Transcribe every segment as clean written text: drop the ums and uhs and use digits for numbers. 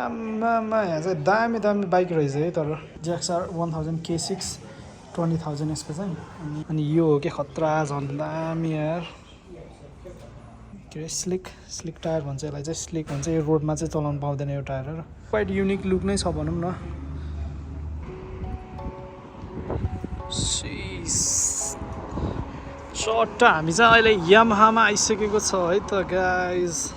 आम्मामा यहाँ चाहिँ दामी दामी बाइक रहेछ है तर JXR 1000 K6 20,000 यसको चाहिँ अनि यो हो के खतरा झन् दामी यार के अरे स्लिक टायर भन्छ यसलाई चाहिँ स्लिक भन्छ यो रोडमा चाहिँ चलाउनु पाउँदैन यो टायर क्वाइट युनिक लुक नै छ भनौँ न चट्टा हामी चाहिँ अहिले यामाहामा आइसकेको छ है त guys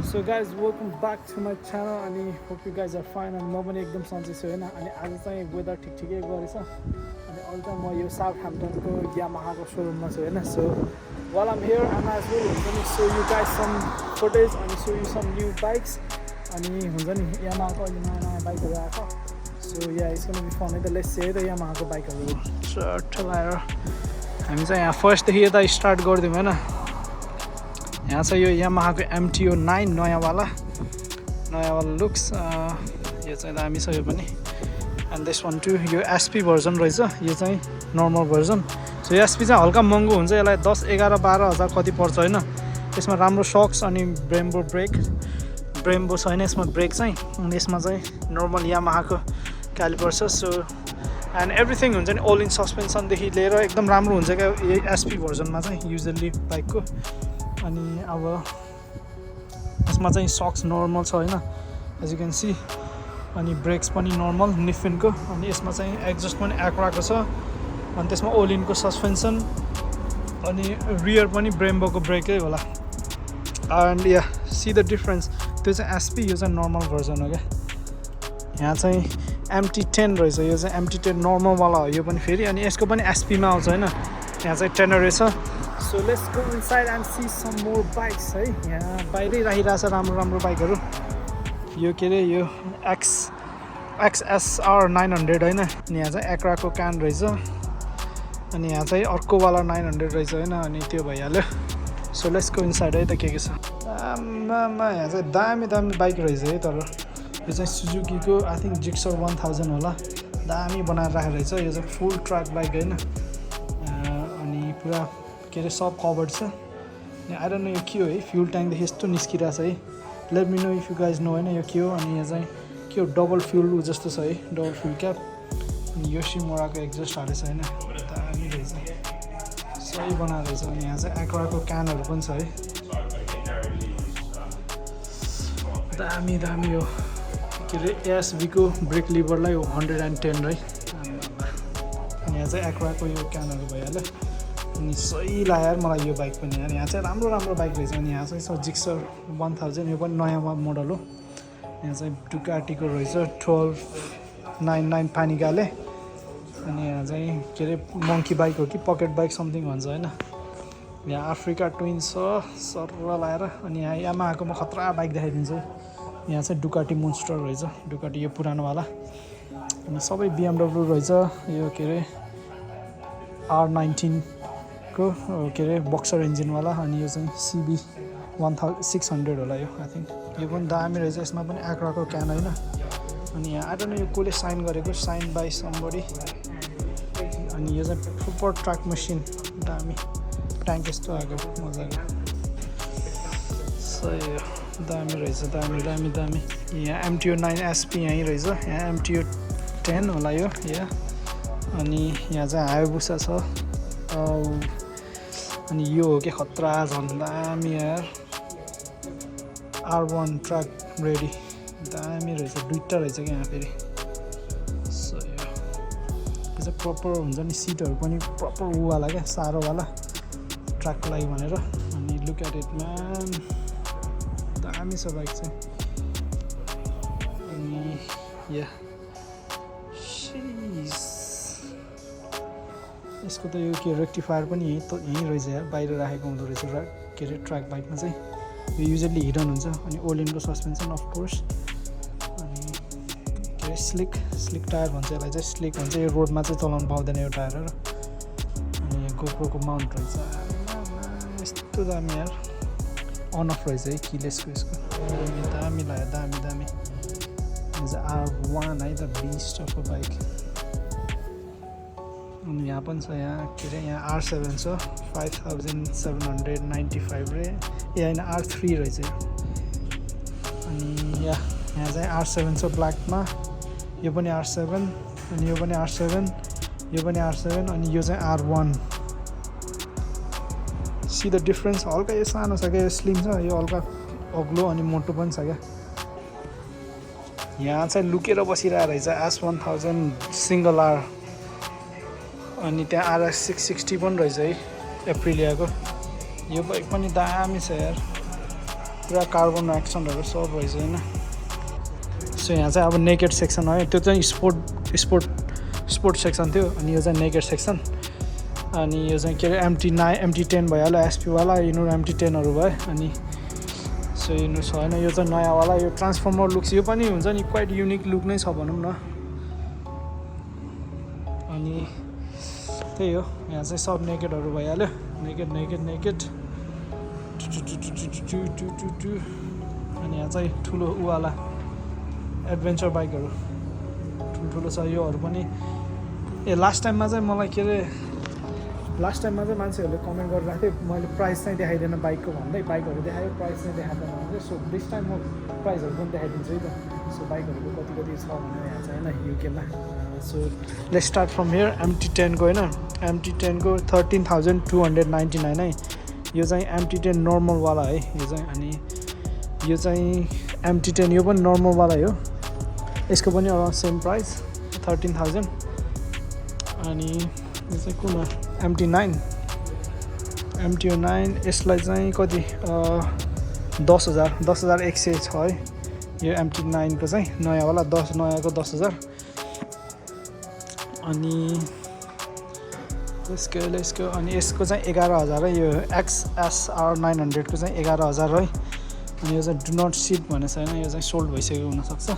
so guys welcome back to my channel अनि hope you guys are fine अनि म पनि एकदम सन्चै छु होइन अनि आज चाहिँ वेदर ठिकै गरेछ अनि अहिले चाहिँ म यो साउथ ह्याम्पटनको यामाहाको सोरुममा छु होइन so while I'm here I'm as well going to show you guys some footage and show you some new bikes अनि हुन्छ नि यामाहाको अहिले नयाँ बाइकहरू आएको so yeah it's gonna be fun है त let's see the यामाहाको बाइकहरू चट्ट लाएर हामी चाहिँ यहाँ फर्स्टदेखि यता स्टार्ट गरिदिउँ होइन यहाँ चाहिँ यो यामाहाको MTO 9 नयाँवाला लुक्स यो चाहिँ दामी छ यो पनि एन्ड दिस वान टु यो SP भर्जन रहेछ यो चाहिँ नर्मल भर्जन सो यो SP चाहिँ हल्का महँगो हुन्छ यसलाई 10, 11, 12,000 कति पर्छ होइन यसमा राम्रो सक्स अनि ब्रेम्बो छैन यसमा ब्रेक चाहिँ अनि यसमा चाहिँ नर्मल यामाहाको क्यालिपर छ सो एन्ड एभ्रिथिङ हुन्छ नि ऑल इन सस्पेन्सनदेखि लिएर एकदम राम्रो हुन्छ क्या यही SP भर्जनमा चाहिँ युजली बाइकको अनि अब यसमा चाहिँ सक्स नर्मल छ होइन एज यु क्यान सी अनि ब्रेक्स पनि नर्मल निफिनको अनि यसमा चाहिँ एक्जस्ट पनि एक्राको छ अनि त्यसमा ऑल इनको सस्पेन्सन अनि रियर पनि ब्रेम्बोको ब्रेकै होला and yeah see the difference त्यो चाहिँ SP यो चाहिँ नर्मल भर्जन हो क्या यहाँ चाहिँ MT10 रहेछ यो चाहिँ MT10 नर्मलवाला हो यो पनि फेरि अनि यसको पनि SP मा आउँछ होइन यहाँ चाहिँ 10 रहेछ so let's go inside and see some more bikes है यहाँ बाहिरै राखिरहेछ राम्रो बाइकहरू यो के अरे यो XSR 900 होइन अनि यहाँ चाहिँ एक्राको क्यान रहेछ अनि यहाँ चाहिँ अर्कोवाला 900 रहेछ होइन अनि त्यो भइहाल्यो सो लेट्स गो इनसाइड है त के छ आम्मामा यहाँ चाहिँ दामी बाइक रहेछ है तर यो चाहिँ सुजुकीको आई थिङ्क जिक्सर 1000 होला दामी बनाएर राखेको रहेछ यो चाहिँ फुल ट्र्याक बाइक होइन अनि पुरा के अरे सब कभर्ड छ आई डोन्ट नो यो के हो है फ्युल ट्याङ्कदेखि यस्तो निस्किरहेको छ है let me know if you guys know होइन यो के हो अनि यहाँ चाहिँ के हो डबल फ्युल जस्तो छ है डबल फ्युल क्याप अनि योसिमुराको एक्जस्ट हालेको छ होइन दामी रहेछ सही बनाएको रहेछ अनि यहाँ चाहिँ एक्राको क्यानहरू पनि छ है दामी हो के अरे ASV को ब्रेक लिभरलाई 110 है अनि यहाँ चाहिँ एक्राको यो क्यानहरू भइहाल्यो अनि सही लाग्यो मलाई यो बाइक पनि अनि यहाँ चाहिँ राम्रो बाइक रहेछ अनि यहाँ चाहिँ छ जिक्सर 1000 यो पनि नयाँ मोडल हो यहाँ चाहिँ डुकाटीको रहेछ 1299 पानीगाले अनि यहाँ चाहिँ के अरे मङ्की बाइक हो कि पकेट बाइक समथिङ भन्छ होइन यहाँ अफ्रिका ट्विन्स छ सर्र लाएर अनि यहाँ यामाहाको म खतरा बाइक देखाइदिन्छु यहाँ चाहिँ डुकाटी मोन्स्टर रहेछ डुकाटी यो पुरानोवाला अनि सबै BMW रहेछ यो के अरे R19 को के अरे बक्सर इन्जिनवाला अनि यो चाहिँ CB 1600 होला यो आई थिङ्क यो पनि दामी रहेछ यसमा पनि एक्राको क्यान होइन अनि यहाँ आई डोन्ट नो यो कसले साइन गरेको साइन बाई समबडी अनि यो चाहिँ सुपर ट्र्याक मसिन दामी ट्याङ्क यस्तो आएको मजाको सही हो दामी रहेछ दामी यहाँ MTO 9 SP यहीँ रहेछ यहाँ MTO 10 होला यो यहाँ अनि यहाँ चाहिँ हायबुसा छ अनि यो हो कि खतरा झन् दामी यार R1 ट्र्याक रेडी दामी रहेछ दुईवटा रहेछ क्या यहाँ फेरि सही हो यो चाहिँ प्रपर हुन्छ नि सिटहरू पनि प्रपर उवाला क्या साह्रोवाला ट्र्याकको लागि भनेर अनि लुक एट इट म्यान दामी छ बाइक चाहिँ अनि या यसको त यो के रेक्टिफायर पनि यहीँ रहेछ यार बाहिर राखेको हुँदो रहेछ के अरे ट्र्याक बाइकमा चाहिँ यो युजली हिडन हुन्छ अनि ऑल इनको सस्पेन्सन अफ कोर्स अनि के अरे स्लिक टायर भन्छ यसलाई चाहिँ स्लिक भन्छ यो रोडमा चाहिँ चलाउनु पाउँदैन यो टायर अनि गोप्रोको माउन्ट रहेछ यस्तो दामी यार अन अफ रहेछ है किलेसको यसको दामी लाग्यो दामी R1 है त बिस्ट अफ अ बाइक अनि यहाँ पनि छ यहाँ के अरे यहाँ R7 छ 5795 रे ए होइन R3 रहेछ अनि या यहाँ चाहिँ R7 छ ब्ल्याकमा, यो पनि R7 अनि यो पनि R7, यो पनि R7 अनि यो चाहिँ R1। सी द डिफरेन्स, हल्का यो सानो छ क्या, यो स्लिम छ, यो हल्का अग्लो अनि मोटो पनि छ क्या। यहाँ चाहिँ लुकेर बसिरहेको रहेछ S1000 सिङ्गल आर, अनि त्यहाँ RS 660 पनि रहेछ है एप्रिलियाको। यो बाइक पनि दामी छ यार, पुरा कार्बन एक्सनहरू सब रहेछ होइन। सो यहाँ चाहिँ अब नेकेड सेक्सन है, त्यो चाहिँ स्पोर्ट सेक्सन थियो, अनि यो चाहिँ नेकेड सेक्सन। अनि यो चाहिँ के अरे MT10 भइहाल्यो, एसपीवाला यिनीहरू MT10हरू भयो। अनि सो यिनीहरू छैन, यो चाहिँ नयाँवाला, यो ट्रान्सफर्मर लुक्स, यो पनि हुन्छ नि क्वाइट युनिक लुक नै छ भनौँ न। अनि त्यही हो, यहाँ चाहिँ सब नेकेडहरू भइहाल्यो, नेकेड। अनि यहाँ चाहिँ ठुलो उवाला एडभेन्चर बाइकहरू ठुल्ठुलो छ योहरू पनि। लास्ट टाइममा चाहिँ मलाई के अरे मान्छेहरूले कमेन्ट गरिरहेको थियो, मैले प्राइस चाहिँ देखाइदिएन बाइकको भन्दै, बाइकहरू देखायो प्राइस चाहिँ देखाइदिएन भन्दै। सो दिस टाइम म प्राइसहरू पनि देखाइदिन्छु है त। सो बाइकहरूको कति छ भनेर यहाँ चाहिँ होइन युकेमा। So let's start from here. MT10 को होइन, MT10 को 13,299 है। यो चाहिँ MT10 नर्मलवाला है यो चाहिँ। अनि यो चाहिँ MT10 यो पनि नर्मलवाला हो, यसको पनि अराउन्ड सेम प्राइस 13,000। अनि यो चाहिँ कुन हो MT9, यसलाई चाहिँ कति 10,100 छ है यो MT9 को चाहिँ नयाँवाला, नयाँको 10,000। अनि यसको अनि यसको चाहिँ 11,000 है, यो XSR 900 को चाहिँ 11,000 है। अनि यो चाहिँ डु नट सिट भनेको छ होइन, यो चाहिँ सोल्ड भइसकेको हुनसक्छ।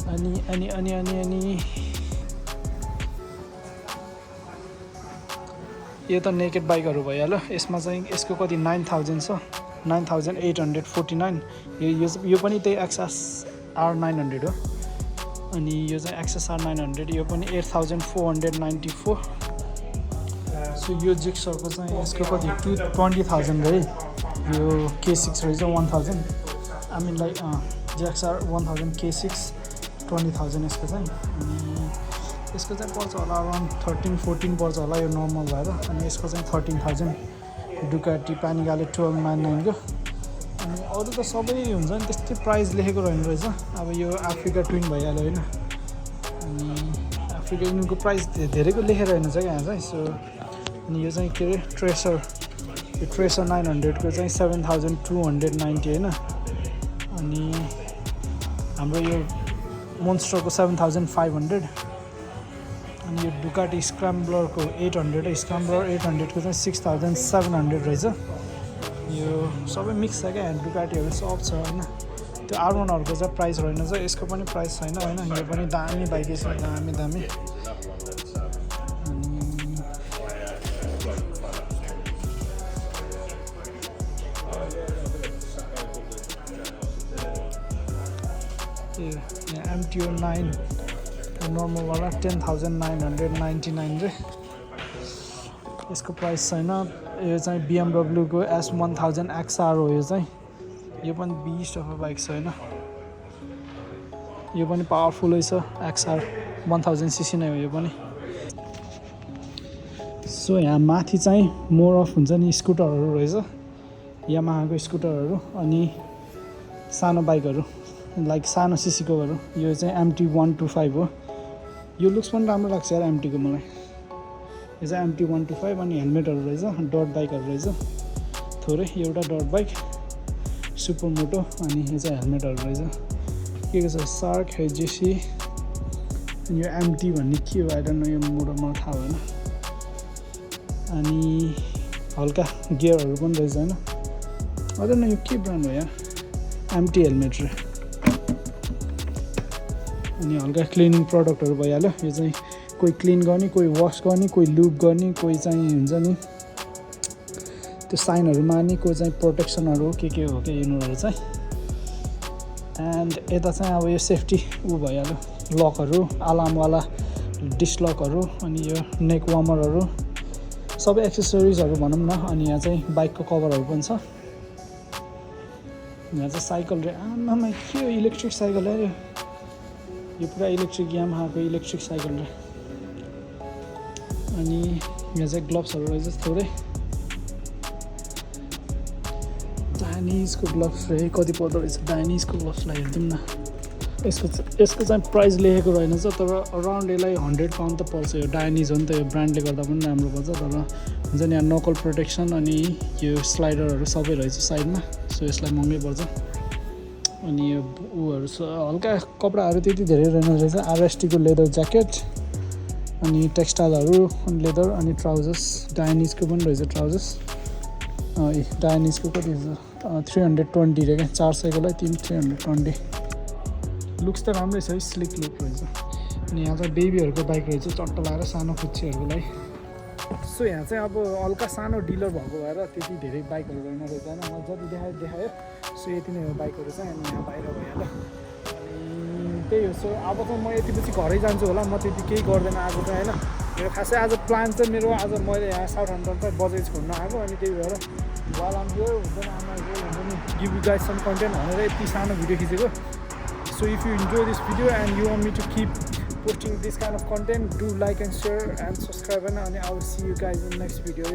अनि यो त नेकेड बाइकहरू भइहाल्यो। यसमा चाहिँ यसको कति 9,000 छ, 9,849। यो पनि त्यही XSR 900 हो। अनि यो चाहिँ XSR 900, यो पनि 8,494। सो यो जिक्सरको चाहिँ यसको कति 20,000 है, यो K6 रहेछ 1,000। I mean like JXR 1000 K6 20,000 यसको चाहिँ। अनि यसको चाहिँ पर्छ होला अराउन्ड 13-14 पर्छ होला यो नर्मल भएर। अनि यसको चाहिँ 13,000 डुकाटी पानीगाले 1299 को। अनि अरू त सबै हुन्छ नि त्यस्तै प्राइस लेखेको रहेन रहेछ। अब यो अफ्रिका ट्विन भइहाल्यो होइन। अनि अफ्रिका ट्विनको प्राइस धेरैको लेखेर रहेनछ क्या यहाँ चाहिँ। सो अनि यो चाहिँ के अरे ट्रेसर, यो ट्रेसर 900 को चाहिँ 7,290 होइन। अनि हाम्रो यो मोन्स्टरको 7,500। अनि यो डुकाटी स्क्रैम्बलरको 800, स्क्रैम्बलर 800 को चाहिँ 6,700 रहेछ। यो सबै मिक्स छ क्या, डुकाटीहरू सब छ होइन। त्यो R1हरूको चाहिँ प्राइस रहेन छ, यसको पनि प्राइस छैन होइन। यो पनि दामी बाइकै छ, दामी। यहाँ MT09 नर्मलवाला 10,999 रे, यसको प्राइस छैन। यो चाहिँ BMW को S1000 XR हो यो चाहिँ। यो पनि बिस्ट अफ बाइक छ होइन, यो पनि पावरफुलै छ। XR 1000cc नै हो यो पनि। सो यहाँ माथि चाहिँ मोर अफ हुन्छ नि स्कुटरहरू रहेछ, यामाहाको स्कुटरहरू। अनि सानो बाइकहरू लाइक सानो सिसीकोहरू, यो चाहिँ MT125 हो। यो लुक्स पनि राम्रो लाग्छ यार MT को मलाई। यो चाहिँ MT125। अनि हेलमेटहरू रहेछ, डट बाइकहरू रहेछ थोरै, एउटा डट बाइक सुपर मोटो। अनि यो चाहिँ हेलमेटहरू रहेछ, के छ सार्क HGC। अनि यो MT भन्ने के हो आई डोन्ट नो, यो मोटो मलाई थाहा भएन। अनि हल्का गियरहरू पनि रहेछ होइन, आई डोन्ट नो यो के ब्रान्ड हो यार, MT हेलमेट रे। अनि हल्का क्लिनिङ प्रडक्टहरू भइहाल्यो। यो चाहिँ कोही क्लिन गर्ने, कोही वास गर्ने, कोही लुप गर्ने, कोही चाहिँ हुन्छ नि त्यो साइनहरू मार्ने, कोही चाहिँ प्रोटेक्सनहरू के हो क्या यिनीहरू चाहिँ। एन्ड यता चाहिँ अब यो सेफ्टी ऊ भइहाल्यो, लकहरू, अलार्मवाला डिस्लकहरू। अनि यो नेक वार्मरहरू, सबै एक्सेसरिजहरू भनौँ न। अनि यहाँ चाहिँ बाइकको कभरहरू पनि छ, यहाँ चाहिँ साइकल रे आमामा के हो इलेक्ट्रिक साइकल अरे यो पुरा इलेक्ट्रिक यामाहाको इलेक्ट्रिक साइकल रे अनि यहाँ चाहिँ ग्लोभ्सहरू रहेछ थोरै डाइनिजको ग्लोभ्स रे कति पर्दो रहेछ डाइनिजको ग्लोभ्सलाई हेरिदिउँ न यसको चाहिँ प्राइस लेखेको रहेन छ तर अराउन्ड यसलाई 100 पाउन्ड त पर्छ यो डाइनिज हो नि त यो ब्रान्डले गर्दा पनि राम्रो पर्छ तर हुन्छ नि यहाँ नकल प्रोटेक्सन अनि यो स्लाइडरहरू सबै रहेछ साइडमा सो यसलाई महँगै पर्छ अनि यो उहरू हल्का कपडाहरू त्यति धेरै रहेन रहेछ आरएसटीको लेदर ज्याकेट अनि टेक्सटाइलहरू अनि लेदर अनि ट्राउजर्स डाइनिजको पनि रहेछ ट्राउजर्स डाइनिजको कति रहेछ 320 रे क्या 400को लाई 320 लुक्स त राम्रै छ स्लिक लुक रहेछ अनि यहाँ चाहिँ बेबीहरूको बाइक रहेछ चट्ट लगाएर सानो कुच्चीहरूको लागि सो यहाँ चाहिँ अब हल्का सानो डिलर भएको भएर त्यति धेरै बाइकहरू रहेन रहेछ होइन म जति देखायो सो यति नै हो बाइकहरू चाहिँ अनि यहाँ बाहिर भइहाल्यो अनि त्यही हो सो अब त म यतिपछि घरै जान्छु होला म त्यति केही गर्दैन आज चाहिँ होइन मेरो खासै आज प्लान चाहिँ मेरो आज मैले यहाँ साउथ हम्पटन चाहिँ बजेट छोड्न आएको अनि त्यही भएर वाल आम्रो हुँदैन आमा हुन्छ नि give you guys some content भनेर यति सानो भिडियो खिचेको So if you enjoy this video and you want me to keep posting this kind of content, do like and share and subscribe and I will see you guys in the next video.